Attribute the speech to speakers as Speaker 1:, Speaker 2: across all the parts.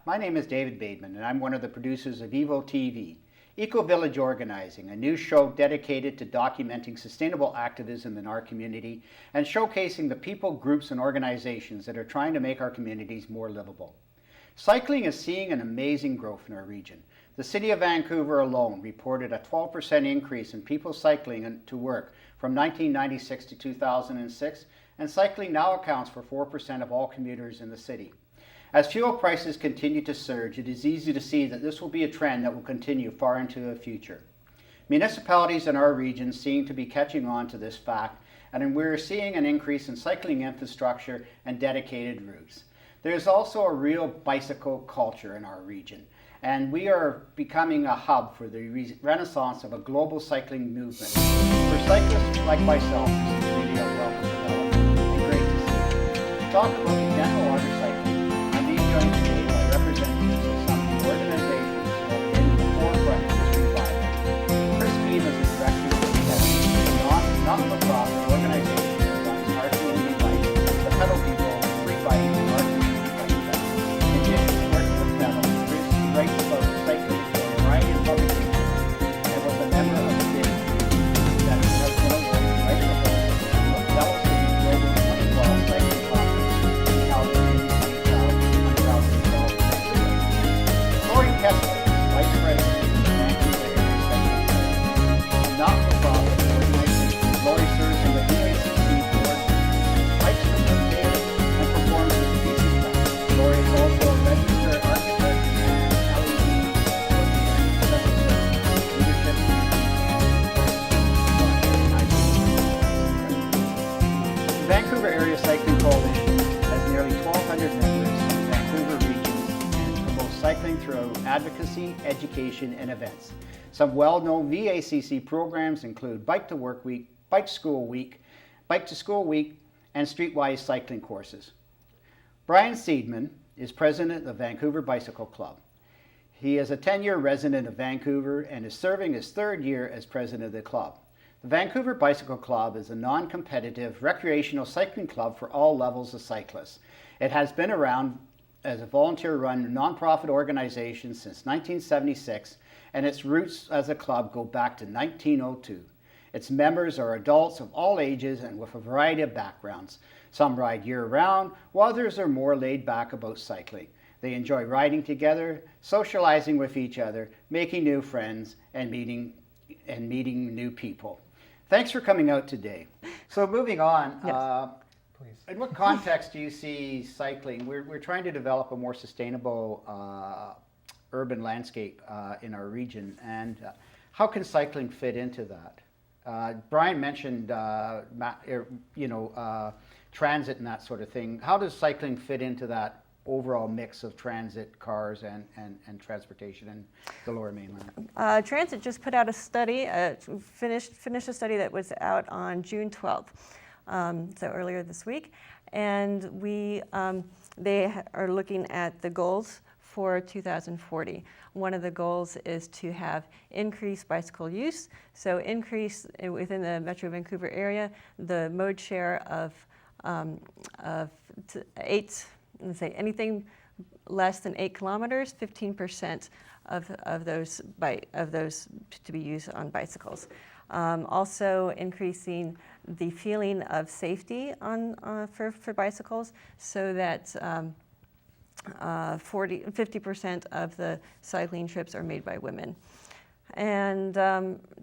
Speaker 1: My name is David Maidman, and I'm one of the producers of EVOTV, Eco Village Organizing, a new show dedicated to documenting sustainable activism in our community and showcasing the people, groups, and organizations that are trying to make our communities more livable. Cycling is seeing an amazing growth in our region. The City of Vancouver alone reported a 12% increase in people cycling to work from 1996 to 2006, and cycling now accounts for 4% of all commuters in the city. As fuel prices continue to surge, it is easy to see that this will be a trend that will continue far into the future. Municipalities in our region seem to be catching on to this fact, and we're seeing an increase in cycling infrastructure and dedicated routes. There is also a real bicycle culture in our region, and we are becoming a hub for the renaissance of a global cycling movement. For cyclists like myself, this is really a welcome development and great to see. To talk about the dental order cycling, I'm being joined today by representatives of some of the organizations that have been in the forefront of this revival. Keam is the director of the not-for-profit organization that runs our community bike, the pedal people, free bike, and our community bike fest. In addition to working with pedal, Chris writes about cycling for a variety of publications and was a member of the big that has been awarded right of the fellow city global 2012 cycling conference held in 2012. Kessler, Vice President of the Vancouver Area Cycling Club, a not-for-profit organization. Lori serves on the VACC board, bikes from the mayor, and performs with the pieces club. Lori is also a registered architect and LED leadership The Vancouver Area Cycling Coalition has nearly 1,200 members in the Vancouver region and promotes cycling through advocacy, education, and events. Some well-known VACC programs include Bike to Work Week, Bike to School Week, and streetwise cycling courses. Brian Seidman is president of the Vancouver Bicycle Club. He is a 10-year resident of Vancouver and is serving his third year as president of the club. The Vancouver Bicycle Club is a non-competitive recreational cycling club for all levels of cyclists. It has been around as a volunteer-run nonprofit organization since 1976, and its roots as a club go back to 1902. Its members are adults of all ages and with a variety of backgrounds. Some ride year-round, while others are more laid back about cycling. They enjoy riding together, socializing with each other, making new friends, and meeting new people. Thanks for coming out today. So moving on,
Speaker 2: Yes.
Speaker 1: in what context do you see cycling? We're trying to develop a more sustainable urban landscape in our region, and how can cycling fit into that? Brian mentioned transit and that sort of thing. How does cycling fit into that overall mix of transit, cars, and transportation in the Lower Mainland?
Speaker 2: Transit just put out a study, finished a study that was out on June 12th, so earlier this week, and they are looking at the goals for 2040. One of the goals is to have increased bicycle use, so increase within the Metro Vancouver area the mode share of anything less than 8 kilometers, 15% of those to be used on bicycles. Also increasing the feeling of safety for bicycles, so that 50% of the cycling trips are made by women. And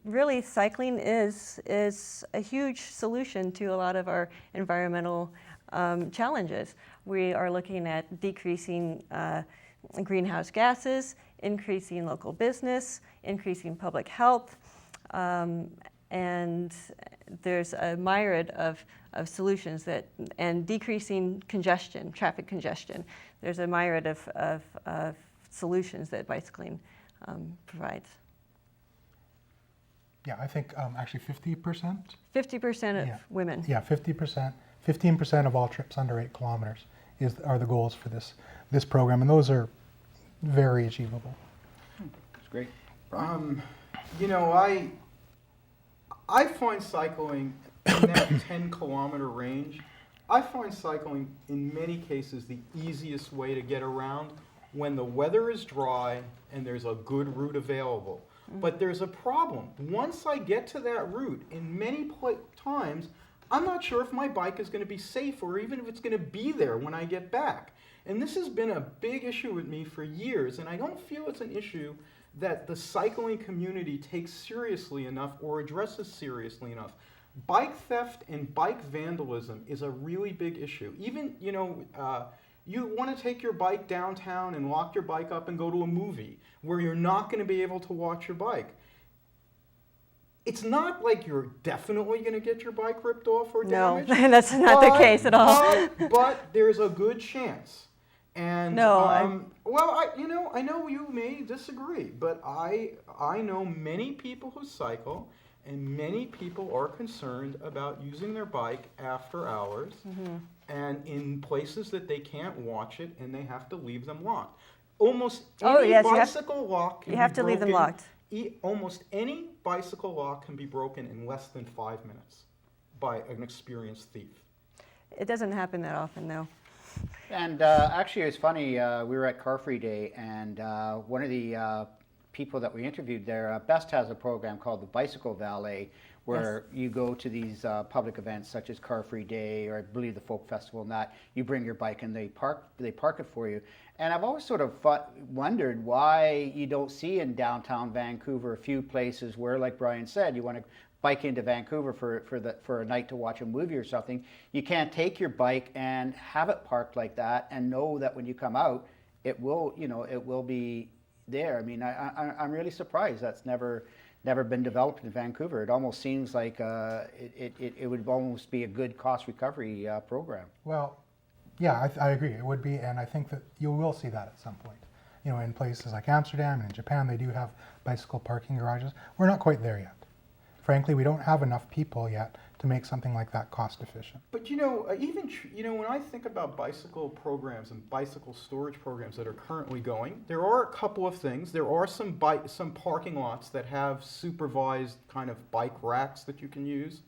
Speaker 2: really, cycling is a huge solution to a lot of our environmental challenges. We are looking at decreasing greenhouse gases, increasing local business, increasing public health, and there's a myriad of solutions and decreasing congestion, traffic congestion. There's a myriad of solutions that bicycling provides.
Speaker 3: Yeah, I think actually 50%.
Speaker 2: 50% of women.
Speaker 3: Yeah, 50%. 15% of all trips under 8 kilometers are the goals for this program, and those are very achievable.
Speaker 1: That's great.
Speaker 4: I find cycling in that 10-kilometer range, I find cycling in many cases the easiest way to get around when the weather is dry and there's a good route available. But there's a problem. Once I get to that route, in many times, I'm not sure if my bike is going to be safe or even if it's going to be there when I get back. And this has been a big issue with me for years, and I don't feel it's an issue that the cycling community takes seriously enough or addresses seriously enough. Bike theft and bike vandalism is a really big issue. Even, you want to take your bike downtown and lock your bike up and go to a movie where you're not going to be able to watch your bike. It's not like you're definitely going to get your bike ripped off or damaged.
Speaker 2: No, that's not the case at all.
Speaker 4: But there's a good chance. And
Speaker 2: No,
Speaker 4: well, I know you may disagree, but I know many people who cycle, and many people are concerned about using their bike after hours and in places that they can't watch it, and they have to leave them locked. Almost any bicycle lock can be broken.
Speaker 2: You have to leave them locked.
Speaker 4: Almost any bicycle lock can be broken in less than 5 minutes by an experienced thief.
Speaker 2: It doesn't happen that often, though.
Speaker 1: And actually, it's funny, we were at Car Free Day, and one of the people that we interviewed there, Best has a program called the Bicycle Valet, where you go to these public events such as Car Free Day, or I believe the Folk Festival, and that you bring your bike and they park it for you. And I've always sort of wondered why you don't see in downtown Vancouver a few places where, like Brian said, you want to bike into Vancouver for a night to watch a movie or something. You can't take your bike and have it parked like that and know that when you come out, it will be there. I mean, I'm really surprised that's never been developed in Vancouver. It almost seems like it would almost be a good cost recovery program.
Speaker 3: Well, yeah, I agree. It would be, and I think that you will see that at some point. In places like Amsterdam and in Japan, they do have bicycle parking garages. We're not quite there yet. Frankly, we don't have enough people yet to make something like that cost efficient.
Speaker 4: But when I think about bicycle programs and bicycle storage programs that are currently going, there are a couple of things. There are some parking lots that have supervised kind of bike racks that you can use.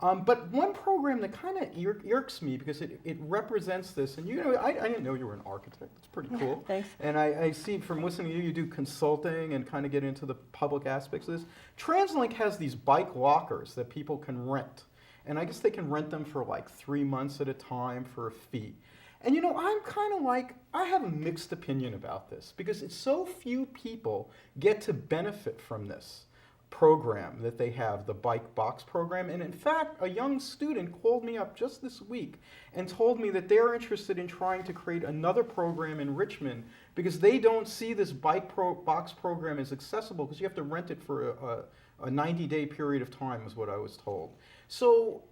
Speaker 4: But one program that kind of irks me because it represents this, and I didn't know you were an architect. It's pretty cool.
Speaker 2: Thanks.
Speaker 4: And I see from listening to you, you do consulting and kind of get into the public aspects of this. TransLink has these bike lockers that people can rent. And I guess they can rent them for like 3 months at a time for a fee. And I'm kind of like, I have a mixed opinion about this because it's so few people get to benefit from this program that they have, the Bike Box program. And in fact, a young student called me up just this week and told me that they're interested in trying to create another program in Richmond because they don't see this Box program as accessible because you have to rent it for a 90-day period of time is what I was told. So,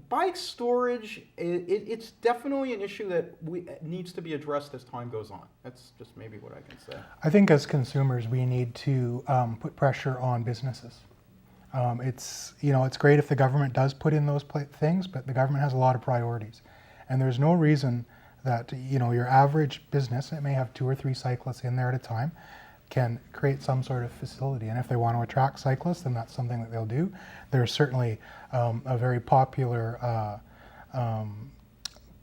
Speaker 4: bike storage, it's definitely an issue that needs to be addressed as time goes on. That's just maybe what I can say.
Speaker 3: I think as consumers, we need to put pressure on businesses. It's great if the government does put in those things, but the government has a lot of priorities. And there's no reason that, your average business, it may have 2 or 3 cyclists in there at a time, can create some sort of facility. And if they want to attract cyclists, then that's something that they'll do. There's certainly a very popular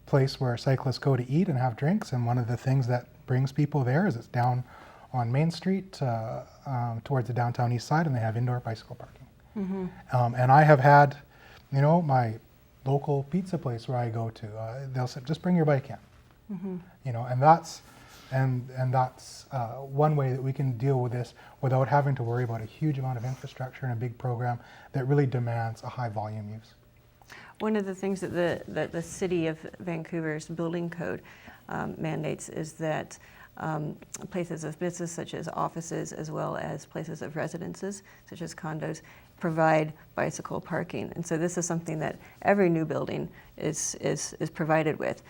Speaker 3: place where cyclists go to eat and have drinks. And one of the things that brings people there is it's down on Main Street towards the downtown east side, and they have indoor bicycle parking. Mm-hmm. And I have had, my local pizza place where I go to, they'll say, just bring your bike in. Mm-hmm. And that's one way that we can deal with this without having to worry about a huge amount of infrastructure and a big program that really demands a high volume use.
Speaker 2: One of the things that the City of Vancouver's building code mandates is that places of business such as offices as well as places of residences such as condos provide bicycle parking. And so this is something that every new building is provided with.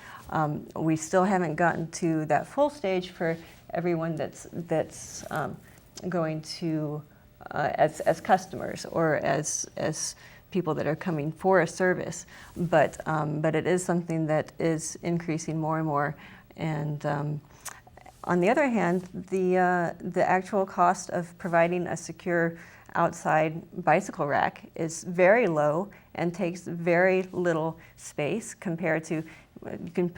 Speaker 2: We still haven't gotten to that full stage for everyone that's going to as customers or as people that are coming for a service, but it is something that is increasing more and more. And on the other hand, the actual cost of providing a secure outside bicycle rack is very low and takes very little space compared to you can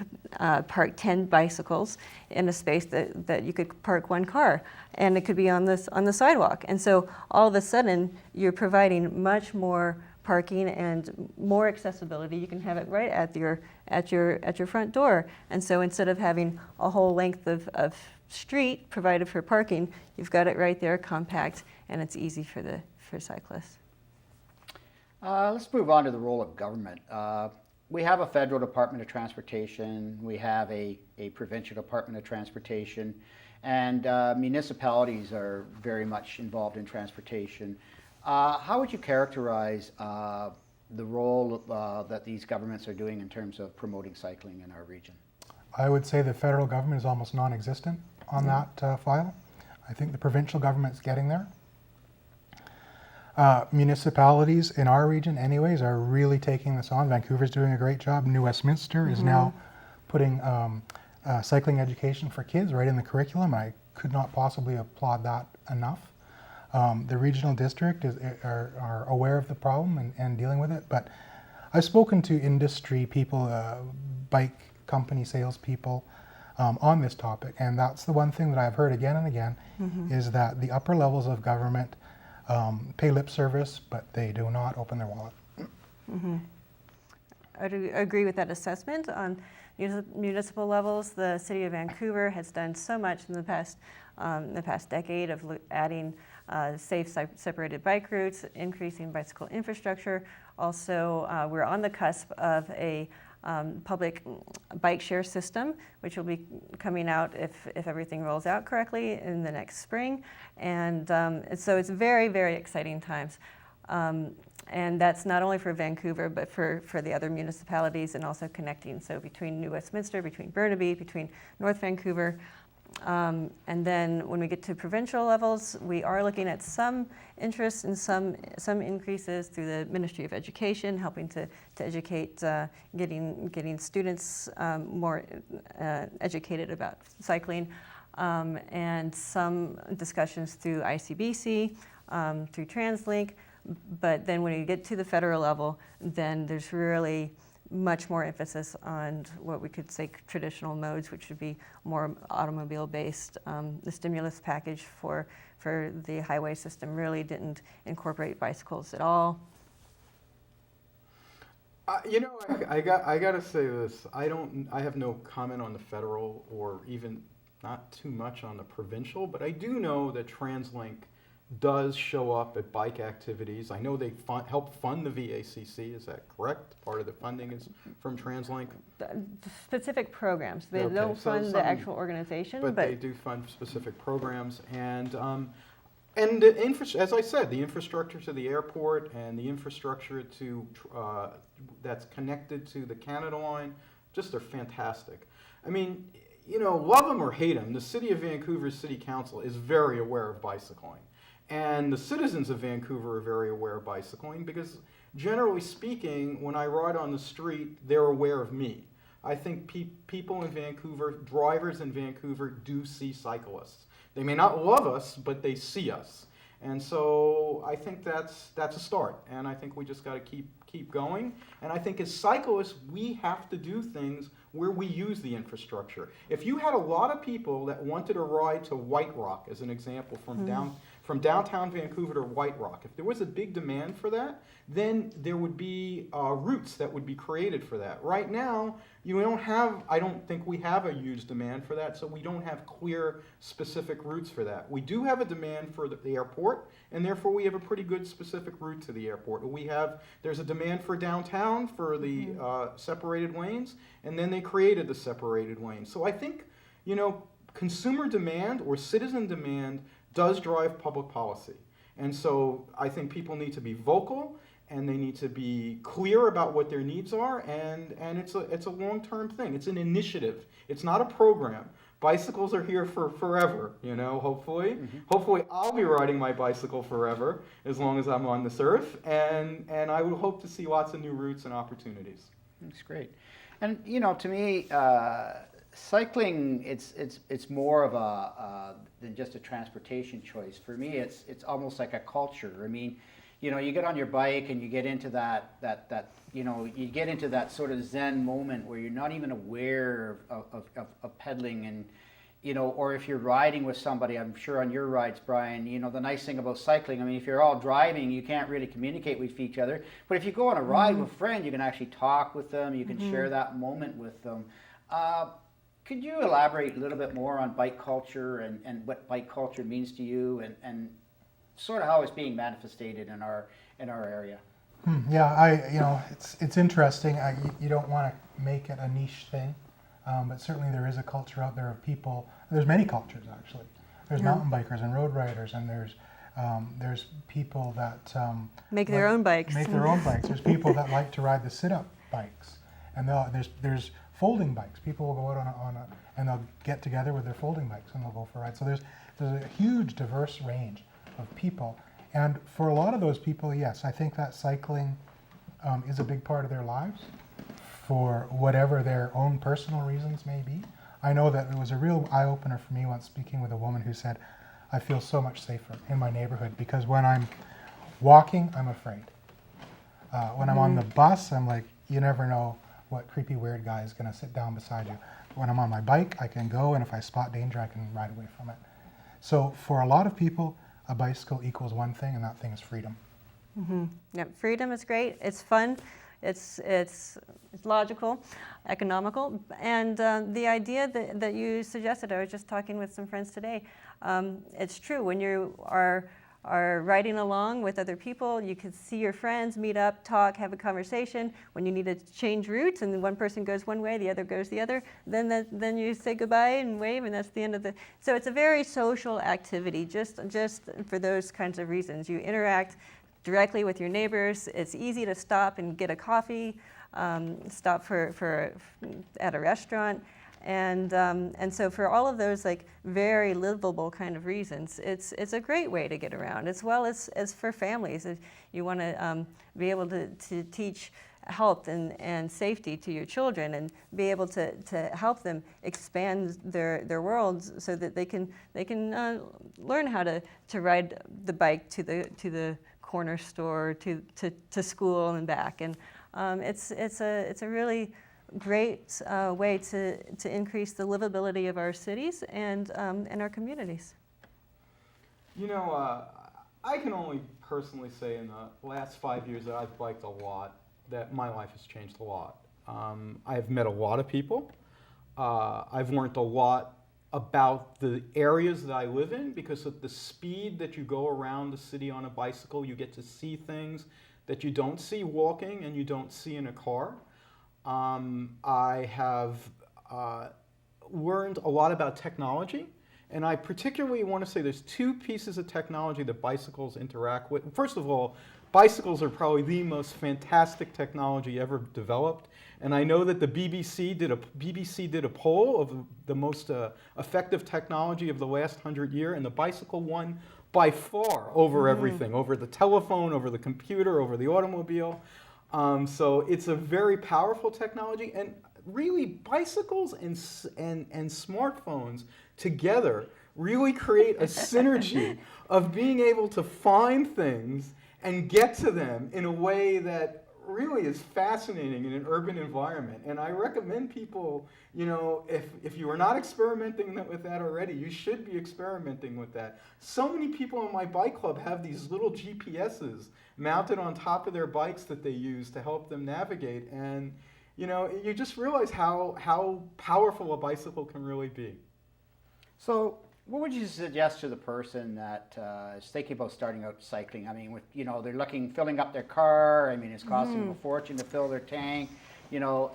Speaker 2: park 10 bicycles in a space that you could park one car, and it could be on the sidewalk. And so all of a sudden, you're providing much more parking and more accessibility. You can have it right at your front door. And so instead of having a whole length of street provided for parking, you've got it right there, compact, and it's easy for cyclists.
Speaker 1: Let's move on to the role of government. We have a federal Department of Transportation, we have a provincial Department of Transportation, and municipalities are very much involved in transportation. How would you characterize the role that these governments are doing in terms of promoting cycling in our region?
Speaker 3: I would say the federal government is almost non-existent on that file. I think the provincial government's getting there. Municipalities in our region anyways are really taking this on. Vancouver's doing a great job. New Westminster is now putting cycling education for kids right in the curriculum. I could not possibly applaud that enough. The regional district are aware of the problem and dealing with it, but I've spoken to industry people, bike company salespeople on this topic, and that's the one thing that I've heard again and again is that the upper levels of government pay lip service, but they do not open their wallet.
Speaker 2: I do agree with that assessment. On municipal levels, the City of Vancouver has done so much in the past decade of adding safe separated bike routes, increasing bicycle infrastructure. Also, we're on the cusp of a public bike share system, which will be coming out if everything rolls out correctly in the next spring. And so it's very, very exciting times. And that's not only for Vancouver, but for the other municipalities, and also connecting. So between New Westminster, between Burnaby, between North Vancouver. And then when we get to provincial levels, we are looking at some interest in some increases through the Ministry of Education, helping to educate, getting students more educated about cycling, and some discussions through ICBC, through TransLink. But then when you get to the federal level, then there's really much more emphasis on what we could say traditional modes, which would be more automobile-based. The stimulus package for the highway system really didn't incorporate bicycles at all.
Speaker 4: I gotta say this. I have no comment on the federal, or even not too much on the provincial, but I do know that TransLink does show up at bike activities. I know they help fund the VACC. Is that correct? Part of the funding is from TransLink?
Speaker 2: Specific programs. They don't fund the actual organization.
Speaker 4: But they do fund specific programs. And the as I said, the infrastructure to the airport and the infrastructure to that's connected to the Canada line just are fantastic. I mean, love them or hate them, the City of Vancouver's City Council is very aware of bicycling. And the citizens of Vancouver are very aware of bicycling because, generally speaking, when I ride on the street, they're aware of me. I think people in Vancouver, drivers in Vancouver, do see cyclists. They may not love us, but they see us. And so I think that's a start. And I think we just got to keep going. And I think as cyclists, we have to do things where we use the infrastructure. If you had a lot of people that wanted to ride to White Rock, as an example, from downtown Vancouver to White Rock, if there was a big demand for that, then there would be routes that would be created for that. Right now, I don't think we have a huge demand for that, so we don't have clear, specific routes for that. We do have a demand for the airport, and therefore we have a pretty good specific route to the airport. There's a demand for downtown for the separated lanes, and then they created the separated lanes. So I think, consumer demand or citizen demand does drive public policy. And so I think people need to be vocal, and they need to be clear about what their needs are, and it's a long-term thing. It's an initiative. It's not a program. Bicycles are here for forever, hopefully. Hopefully I'll be riding my bicycle forever as long as I'm on this earth, and I would hope to see lots of new routes and opportunities.
Speaker 1: That's great. And to me, cycling, it's more of a than just a transportation choice. For me, it's almost like a culture. I mean, you know, you get on your bike and you get into you get into that sort of Zen moment where you're not even aware of pedaling, and, you know, or if you're riding with somebody, I'm sure on your rides, Brian, you know, the nice thing about cycling, I mean, if you're all driving, you can't really communicate with each other. But if you go on a ride with a friend, you can actually talk with them, you can share that moment with them. Could you elaborate a little bit more on bike culture and what bike culture means to you, and sort of how it's being manifested in our area?
Speaker 3: Yeah, you know, it's interesting. You don't want to make it a niche thing, but certainly there is a culture out there of people. There's many cultures actually. There's mountain bikers and road riders, and there's people that
Speaker 2: Make their own bikes.
Speaker 3: Make their own bikes. There's people that like to ride the sit-up bikes, and there's folding bikes. People will go out and they'll get together with their folding bikes and they'll go for a ride. So there's a huge diverse range of people. And for a lot of those people, yes, I think that cycling is a big part of their lives for whatever their own personal reasons may be. I know that it was a real eye-opener for me once speaking with a woman who said, I feel so much safer in my neighborhood because when I'm walking, I'm afraid. When I'm on the bus, I'm like, you never know what creepy weird guy is going to sit down beside you. When I'm on my bike, I can go, and if I spot danger, I can ride away from it. So for a lot of people, a bicycle equals one thing, and that thing is freedom.
Speaker 2: Yeah, freedom is great. It's fun. It's logical, economical, and the idea that you suggested. I was just talking with some friends today. It's true when you are riding along with other people. You can see your friends, meet up, talk, have a conversation. When you need to change routes, and one person goes one way, the other goes the other, then you say goodbye and wave, and that's the end of the. So it's a very social activity, just for those kinds of reasons. You interact directly with your neighbors. It's easy to stop and get a coffee, stop for at a restaurant. And so for all of those like very livable kind of reasons, it's a great way to get around, as well as for families. If you want to be able to teach health and safety to your children, and be able to help them expand their worlds so that they can learn how to ride the bike to the corner store, to school and back. And it's a really great way to increase the livability of our cities and our communities.
Speaker 4: You know, I can only personally say in the last 5 years that I've biked a lot, that my life has changed a lot. I've met a lot of people. I've learned a lot about the areas that I live in, because of the speed that you go around the city on a bicycle. You get to see things that you don't see walking and you don't see in a car. I have learned a lot about technology, and I particularly want to say there's two pieces of technology that bicycles interact with. First of all, bicycles are probably the most fantastic technology ever developed, and I know that the BBC did a poll of the most effective technology of the last 100 years, and the bicycle won by far over everything, over the telephone, over the computer, over the automobile. So it's a very powerful technology, and really bicycles and smartphones together really create a synergy of being able to find things and get to them in a way that really is fascinating in an urban environment. And I recommend people, you know, if you are not experimenting with that already, you should be experimenting with that. So many people in my bike club have these little GPSs mounted on top of their bikes that they use to help them navigate. And, you know, you just realize how powerful a bicycle can really be.
Speaker 1: So what would you suggest to the person that is thinking about starting out cycling? I mean, they're filling up their car. I mean, it's costing them a fortune to fill their tank. You know,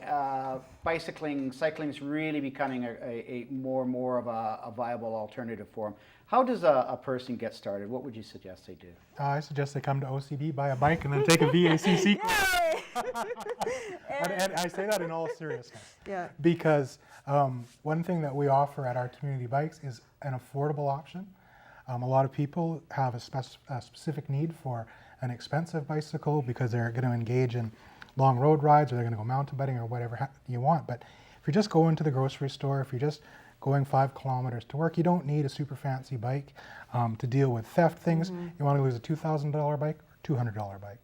Speaker 1: cycling is really becoming a more and more of a viable alternative for them. How does a person get started? What would you suggest they do?
Speaker 3: I suggest they come to OCB, buy a bike, and then take a VACC course. And I say that in all seriousness.
Speaker 2: Yeah.
Speaker 3: Because one thing that we offer at our community bikes is an affordable option. A lot of people have a specific need for an expensive bicycle because they're going to engage in long road rides, or they're going to go mountain biking, or whatever you want. But if you're just going to the grocery store, if you're just going 5 kilometers to work, you don't need a super fancy bike to deal with theft things. You want to lose a $2,000 bike or $200 bike.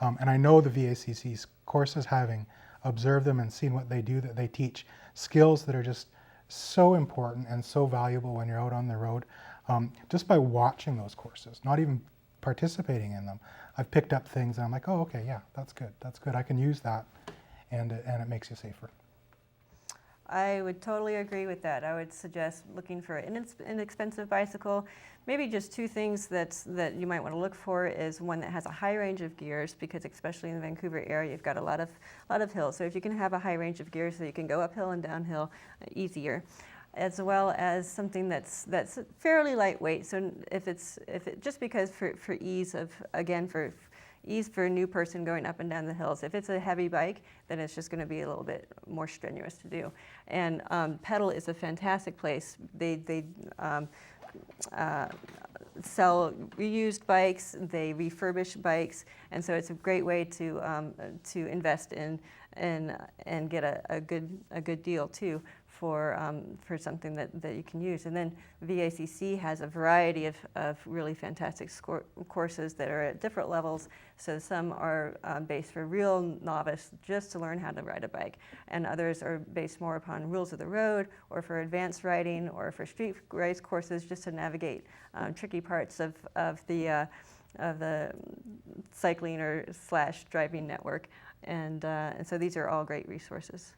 Speaker 3: And I know the VACC's courses, having observed them and seen what they do, that they teach skills that are just so important and so valuable when you're out on the road. Just by watching those courses, not even participating in them, I've picked up things and I'm like, oh, okay, yeah, that's good, I can use that, and it makes you safer.
Speaker 2: I would totally agree with that. I would suggest looking for an inexpensive bicycle. Maybe just two things that you might want to look for is one that has a high range of gears, because especially in the Vancouver area, you've got a lot of hills. So if you can have a high range of gears so you can go uphill and downhill easier, as well as something that's fairly lightweight. So just because for ease for a new person going up and down the hills. If it's a heavy bike, then it's just going to be a little bit more strenuous to do. And Pedal is a fantastic place. They sell reused bikes, they refurbish bikes, and so it's a great way to invest in and get a good deal too for something that you can use. And then VACC has a variety of really fantastic courses that are at different levels. So some are based for real novice, just to learn how to ride a bike, and others are based more upon rules of the road, or for advanced riding, or for street race courses, just to navigate tricky parts of the cycling or / driving network. And so these are all great resources.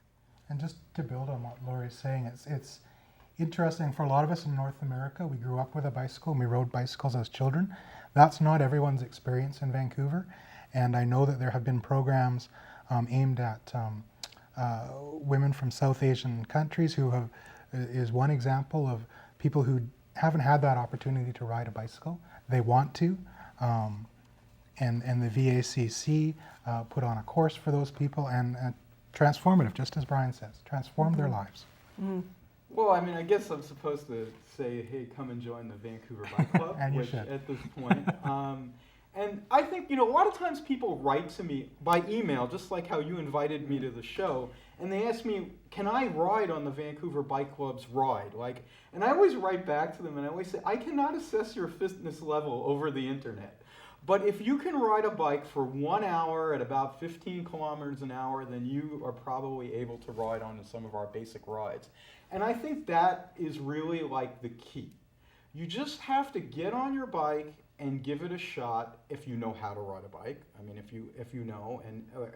Speaker 3: And just to build on what Lori's saying, it's interesting for a lot of us in North America. We grew up with a bicycle and we rode bicycles as children. That's not everyone's experience in Vancouver. And I know that there have been programs aimed at women from South Asian countries who is one example of people who haven't had that opportunity to ride a bicycle. They want to. And the VACC put on a course for those people, and transformative, just as Brian says, transform their lives.
Speaker 2: Mm-hmm.
Speaker 4: Well, I mean, I guess I'm supposed to say, hey, come and join the Vancouver Bike Club,
Speaker 3: And you
Speaker 4: which
Speaker 3: should.
Speaker 4: at this point. And I think, a lot of times people write to me by email, just like how you invited me to the show, and they ask me, can I ride on the Vancouver Bike Club's ride? And I always write back to them, and I always say, I cannot assess your fitness level over the internet. But if you can ride a bike for 1 hour at about 15 kilometers an hour, then you are probably able to ride on some of our basic rides. And I think that is really the key. You just have to get on your bike and give it a shot if you know how to ride a bike. I mean, if you know,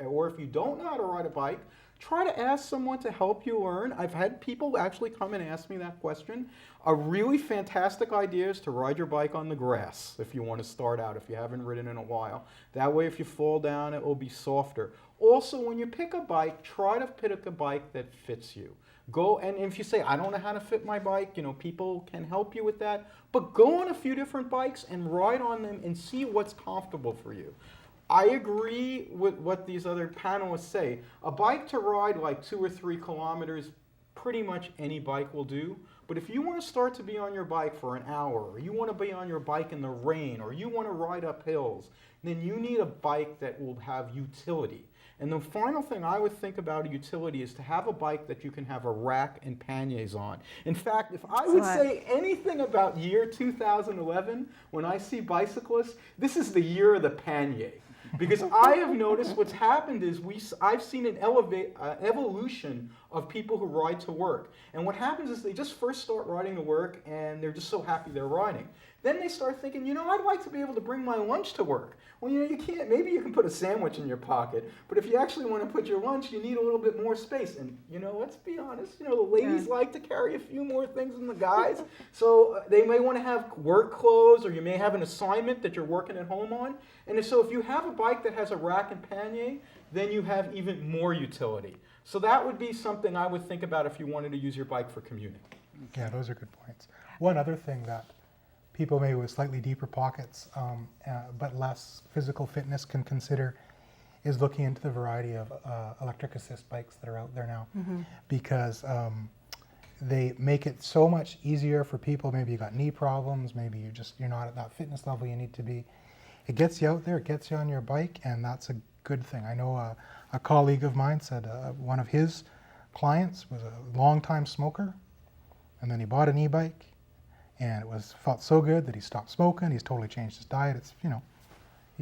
Speaker 4: or if you don't know how to ride a bike, try to ask someone to help you learn. I've had people actually come and ask me that question. A really fantastic idea is to ride your bike on the grass if you want to start out, if you haven't ridden in a while. That way, if you fall down, it will be softer. Also, when you pick a bike, try to pick a bike that fits you. Go, and if you say, I don't know how to fit my bike, people can help you with that, but go on a few different bikes and ride on them and see what's comfortable for you. I agree with what these other panelists say. A bike to ride 2 or 3 kilometers, pretty much any bike will do. But if you want to start to be on your bike for an hour, or you want to be on your bike in the rain, or you want to ride up hills, then you need a bike that will have utility. And the final thing I would think about a utility is to have a bike that you can have a rack and panniers on. In fact, if I would say anything about year 2011, when I see bicyclists, this is the year of the pannier. Because I have noticed what's happened is I've seen an evolution of people who ride to work. And what happens is they just first start riding to work and they're just so happy they're riding. Then they start thinking, I'd like to be able to bring my lunch to work. Well, you can't. Maybe you can put a sandwich in your pocket, but if you actually want to put your lunch, you need a little bit more space. And, let's be honest, the ladies like to carry a few more things than the guys. So they may want to have work clothes, or you may have an assignment that you're working at home on. And so if you have a bike that has a rack and pannier, then you have even more utility. So that would be something I would think about if you wanted to use your bike for commuting.
Speaker 3: Yeah, those are good points. One other thing that people maybe with slightly deeper pockets but less physical fitness can consider is looking into the variety of electric assist bikes that are out there now. Mm-hmm. Because they make it so much easier for people. Maybe you got knee problems, maybe you're not at that fitness level you need to be. It gets you out there, it gets you on your bike, and that's a good thing. I know a colleague of mine said one of his clients was a long-time smoker, and then he bought an e-bike, and it felt so good that he stopped smoking. He's totally changed his diet. It's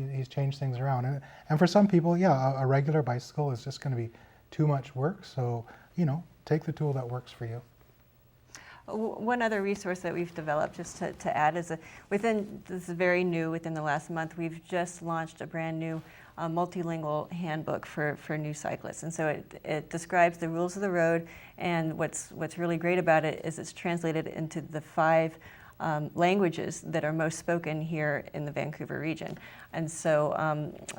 Speaker 3: he's changed things around. And for some people, yeah, a regular bicycle is just going to be too much work. So, you know, take the tool that works for you.
Speaker 2: One other resource that we've developed, just to add, is this is very new, within the last month, we've just launched a brand new multilingual handbook for new cyclists. And so it describes the rules of the road, and what's really great about it is it's translated into the 5 languages that are most spoken here in the Vancouver region. And so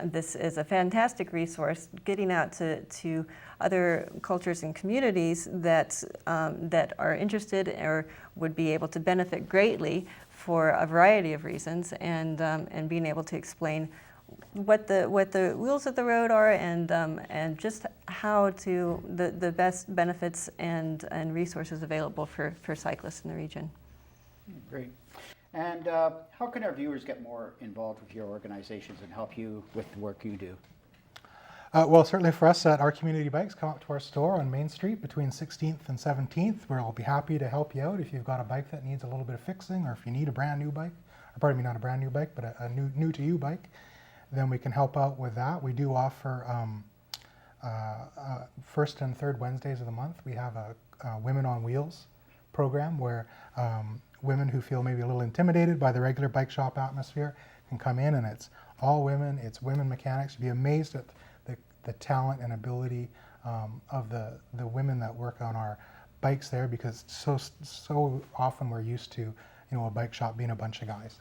Speaker 2: this is a fantastic resource, getting out to other cultures and communities that are interested or would be able to benefit greatly for a variety of reasons, and being able to explain what the rules of the road are, and just how to the best benefits and resources available for cyclists in the region.
Speaker 1: Great. And how can our viewers get more involved with your organizations and help you with the work you do?
Speaker 3: Well, certainly for us at Our Community Bikes, come up to our store on Main Street between 16th and 17th, where I'll be happy to help you out if you've got a bike that needs a little bit of fixing, or if you need a brand new bike, or pardon me, not a brand new bike, but a new to you bike, then we can help out with that. We do offer first and third Wednesdays of the month, we have a Women on Wheels program where women who feel maybe a little intimidated by the regular bike shop atmosphere can come in, and it's all women, it's women mechanics. You'd be amazed at the talent and ability of the women that work on our bikes there, because so often we're used to, you know, a bike shop being a bunch of guys.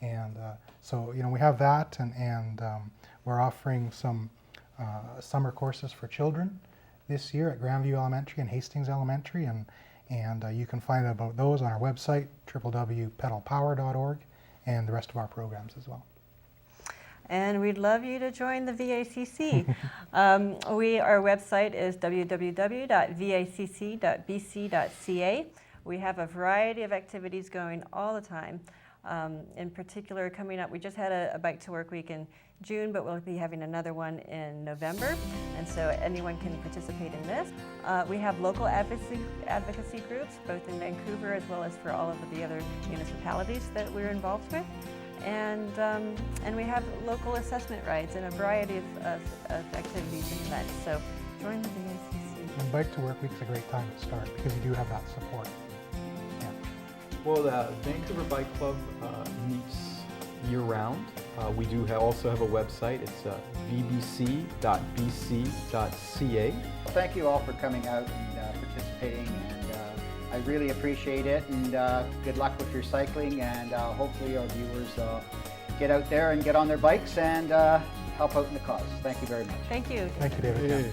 Speaker 3: And so, you know, we have that, and we're offering some summer courses for children this year at Grandview Elementary and Hastings Elementary, and you can find out about those on our website, www.pedalpower.org, and the rest of our programs as well.
Speaker 2: And we'd love you to join the VACC. Our website is www.vacc.bc.ca. We have a variety of activities going all the time. In particular, coming up, we just had a Bike to Work week in June, but we'll be having another one in November, and so anyone can participate in this. We have local advocacy groups, both in Vancouver as well as for all of the other municipalities that we're involved with. And we have local assessment rides and a variety of activities and events. So join the VACC.
Speaker 3: And Bike to Work Week's a great time to start because you do have that support. Yeah.
Speaker 4: Well, the Vancouver Bike Club meets year-round. We do also have a website. It's vbc.bc.ca.
Speaker 1: Thank you all for coming out and participating, and I really appreciate it, and good luck with your cycling, and hopefully our viewers get out there and get on their bikes and help out in the cause. Thank you very much.
Speaker 2: Thank you.
Speaker 3: Thank you, David.
Speaker 4: Hey.